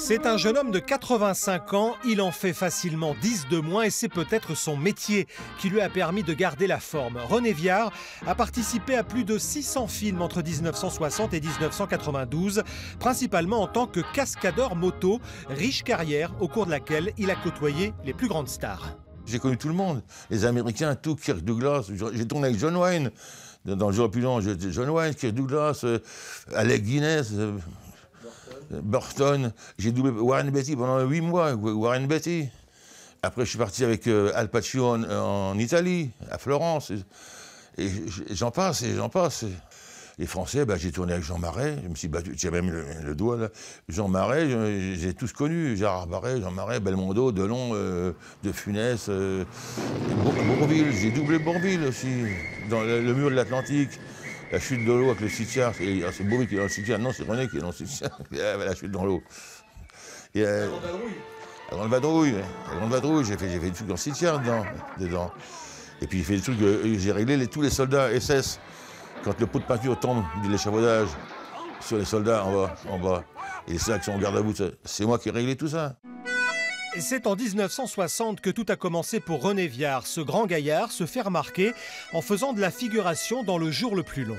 C'est un jeune homme de 85 ans, il en fait facilement 10 de moins et c'est peut-être son métier qui lui a permis de garder la forme. René Viard a participé à plus de 600 films entre 1960 et 1992, principalement en tant que cascadeur moto, riche carrière au cours de laquelle il a côtoyé les plus grandes stars. J'ai connu tout le monde, les Américains, tout, Kirk Douglas, j'ai tourné avec John Wayne, dans le jour opulent, John Wayne, Kirk Douglas, Alec Guinness, Burton, j'ai doublé Warren Beatty pendant 8 mois, Warren Beatty. Après, je suis parti avec Al Pacino en Italie, à Florence. Et j'en passe, et j'en passe. Les Français, j'ai tourné avec Jean Marais, je me suis battu, j'ai même le doigt là. Jean Marais, j'ai tous connu, Gérard Marais, Jean Marais, Belmondo, Delon, De Funès, Bourvil, j'ai doublé Bourvil aussi, dans le mur de l'Atlantique. La chute de l'eau avec le citiard, c'est Bourvil qui est dans le citiard, non, c'est René qui est dans le citiard, la chute dans l'eau. La grande vadrouille, j'ai fait des trucs dans le citiard dedans. Et puis j'ai fait des trucs, j'ai réglé tous les soldats SS. Quand le pot de peinture tombe de l'échafaudage sur les soldats en bas, et les soldats qui sont en garde à vous, c'est moi qui ai réglé tout ça. Et c'est en 1960 que tout a commencé pour René Viard. Ce grand gaillard se fait remarquer en faisant de la figuration dans Le Jour le plus long.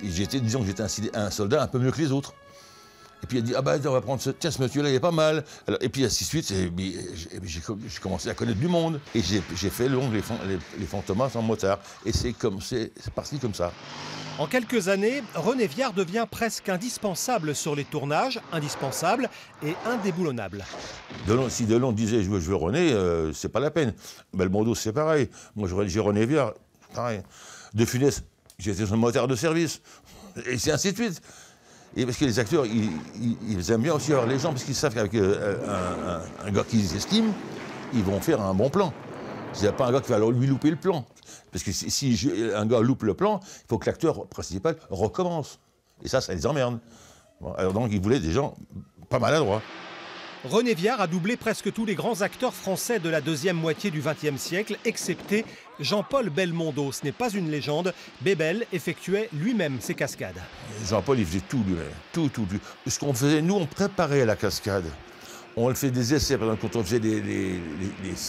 Disons que j'étais un soldat un peu mieux que les autres. Et puis il a dit, on va prendre tiens, ce monsieur-là, il est pas mal. Alors, et puis ainsi de suite, j'ai commencé à connaître du monde. Et j'ai fait les Fantomas en motard. Et c'est parti comme ça. En quelques années, René Viard devient presque indispensable sur les tournages, indispensable et indéboulonnable. Si Delon disait je veux René, c'est pas la peine. Belmondo, c'est pareil. Moi, j'ai René Viard, pareil. De Funès, j'étais son motard de service. Et c'est ainsi de suite. Et parce que les acteurs, ils aiment bien aussi avoir les gens, parce qu'ils savent qu'avec un gars qu'ils estiment, ils vont faire un bon plan. Il n'y a pas un gars qui va lui louper le plan. Parce que si un gars loupe le plan, il faut que l'acteur principal recommence. Et ça les emmerde. Bon, alors donc, ils voulaient des gens pas maladroits. René Viard a doublé presque tous les grands acteurs français de la deuxième moitié du XXe siècle, excepté Jean-Paul Belmondo. Ce n'est pas une légende. Bébel effectuait lui-même ses cascades. Jean-Paul, il faisait tout lui-même. Tout. Ce qu'on faisait, nous, on préparait la cascade. On le fait des essais, par exemple, quand on faisait des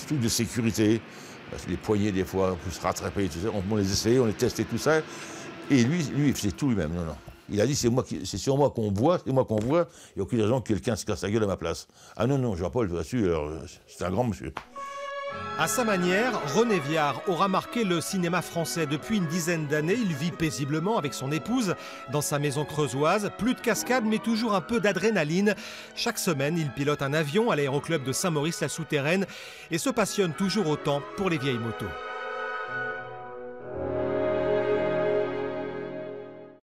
trucs de sécurité, les poignées, des fois, on peut se rattraper, tout ça. On les essayait, on les testait, tout ça. Et lui, il faisait tout lui-même. Non. Il a dit, c'est sur moi qu'on voit, il n'y a aucune raison que quelqu'un se casse la gueule à ma place. Ah non, Jean-Paul, c'est un grand monsieur. À sa manière, René Viard aura marqué le cinéma français. Depuis une dizaine d'années, il vit paisiblement avec son épouse dans sa maison creusoise. Plus de cascades, mais toujours un peu d'adrénaline. Chaque semaine, il pilote un avion à l'aéroclub de Saint-Maurice-la-Souterraine et se passionne toujours autant pour les vieilles motos.